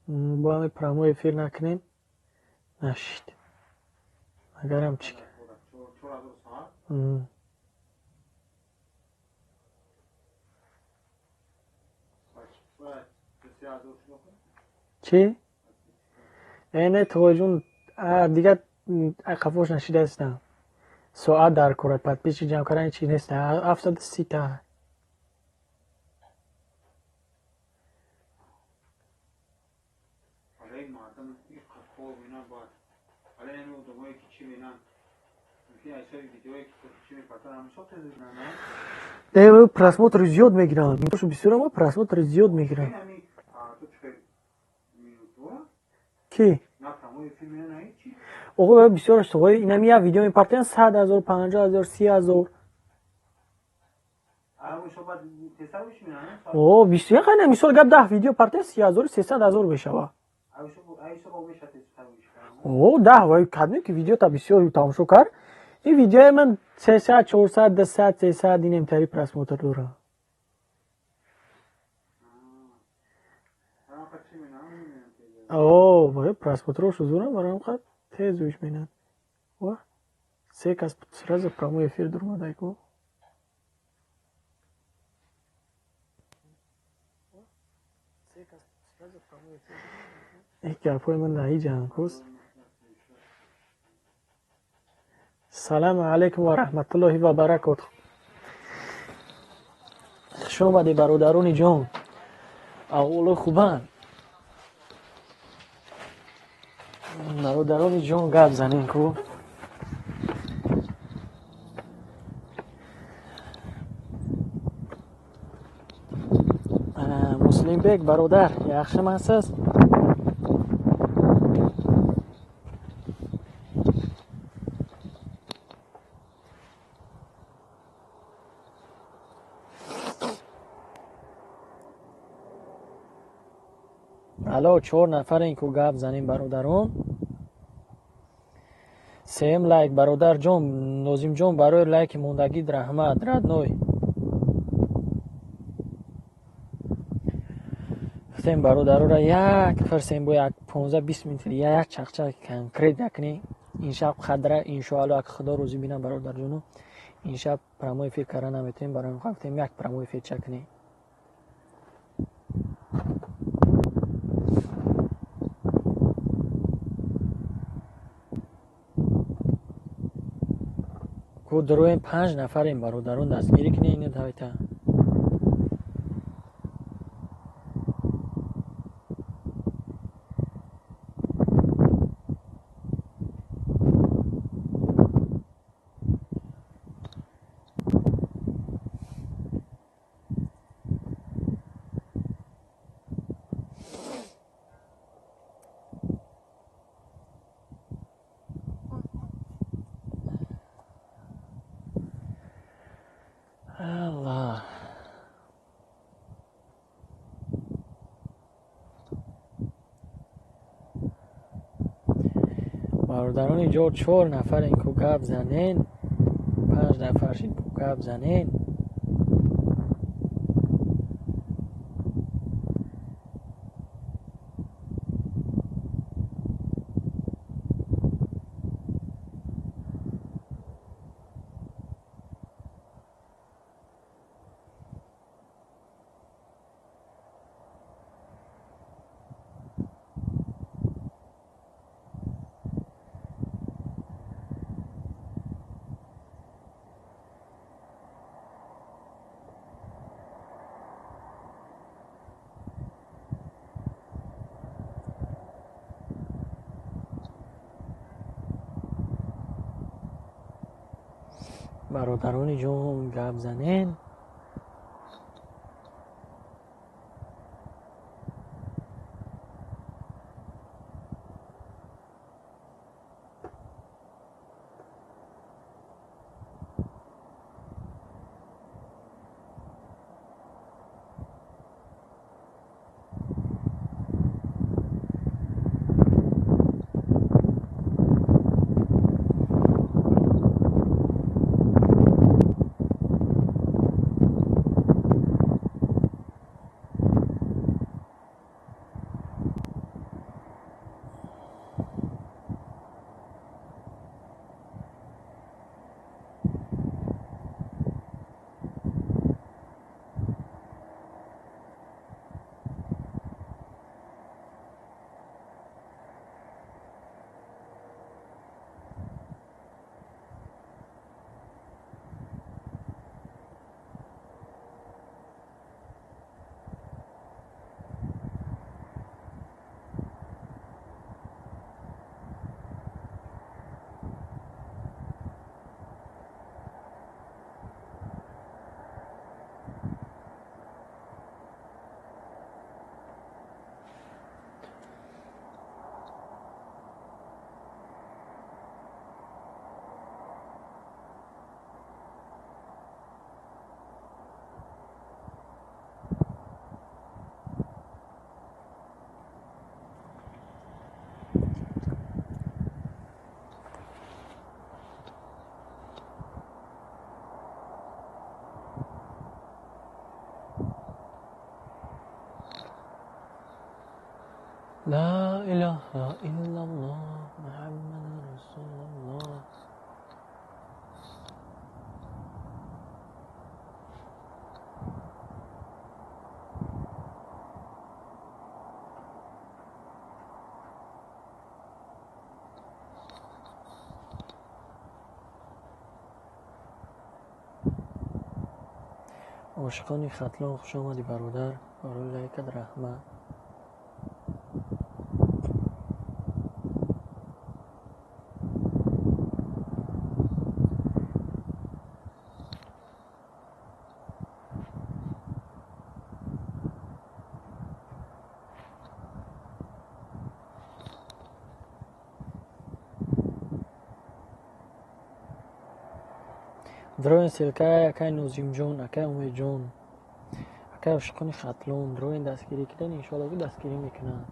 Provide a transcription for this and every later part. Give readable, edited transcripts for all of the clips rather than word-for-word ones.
با همه پرامو افیر نکنین نشید اگرم چی چی؟ اینه توجون دیگه خفوش نشیده هستم ساعت در کورت پد پیچی جمع کردن چی نیست 730 تا نه просмотр زیاد میگیرن میگوشو بسیار ما просмотр زیاد میگیرن کی آقا بسیار اشتباهی اینم یه ویدیو میپرتن 100,000 50,000 30,000 اوه بسیار خیلی مثال گپ 10 ویدیو پرتن 30,000 300,000 بشه اوه 10 وای کدوم که ویدیو تا بسیار تماشا کرد این ویدیو من 300 400 200 300 این امتری پرسموتر داره اوه وای پرسموتر رو شزورم برام خد تیز ویش بینن و سه کس سراز پرامو افیر درما دایکو یک گرپای من نهی جان کست سلام علیکم و رحمت الله و برکاته خوش آمدی برادران جان اول خوبان برادران جان گپ زنین کو مسلم بک برادر yaxshi misiz الو 4 نفرین که گپ زنیم برادران سیم لایک برادر جان نازیم جان برای لایک موندگی رحمت ردنوی گفتیم برادر را یک فرسیم با یک 15-20 منت یک چقچق کنکریت نکنی این شب خدره ان شاء الله اگه خدا روزی بینم برادر جانو این شب پراموی فکر کردن نمیتونیم برای گفتیم یک پراموی فکر چکنی کو درویم 5 نفریم برادران دستگیری کنی اینه دایتا الله برادران اینجا 4 نفر این که گپ زنین 5 نفر این که گپ زنین برادران جون گپ زنین لا اله الا الله محمد رسول الله. عاشقانی ختلان خوش آمدی برادر. برای لایکت رحمت. دروین سلکه اکای نوزیم جون، اکای امید جون، اکای عاشقانی ختلون. دروین دستگیری کردن انشاءالله که دستگیری میکنن.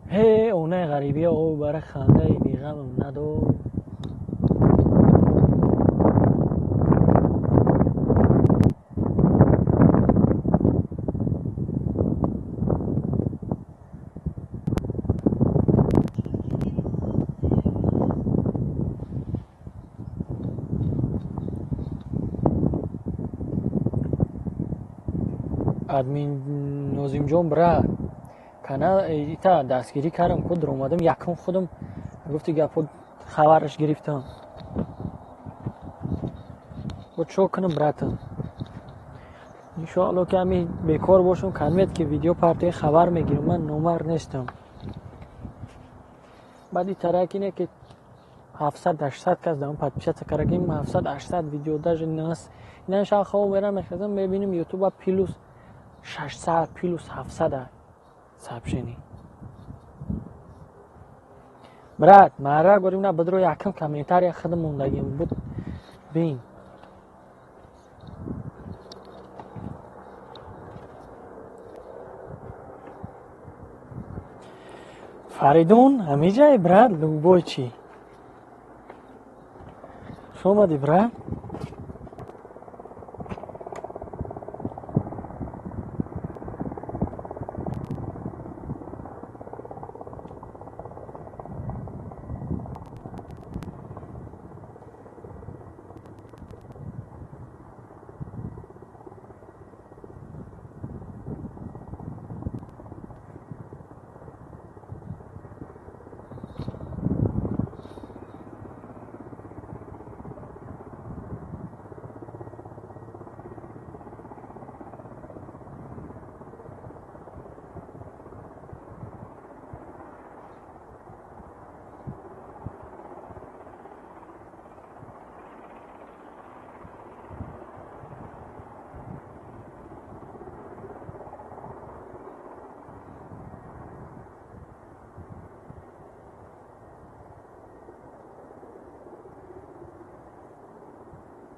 هی اونه غریبی او برای خنده بیغم ندو. ادمین نوزیم جون برا کانال ایتا دستگیری کردم کد رو اومدم یکم خودم گفتی گپو خبرش گرفتم و چو کنم براتم انشاءالله که همین بیکار باشم کنمید که ویدیو پارتی خبر میگیرم. من نمر نیستم. بعدی ترک اینه که 700-800 کس دارم پادپیشت کرگیم. 700-800 ویدیو داشت ناس اینا شاید خواه میرم میخوام ببینیم یوتیوب پیلوس 600 پیلوس 700 سابشینی برات مارا گوریم نه بدرو یکم کامنتار یا خدم موندگیم بود بین فریدون همی جای برات لوبوی چی شما دی برات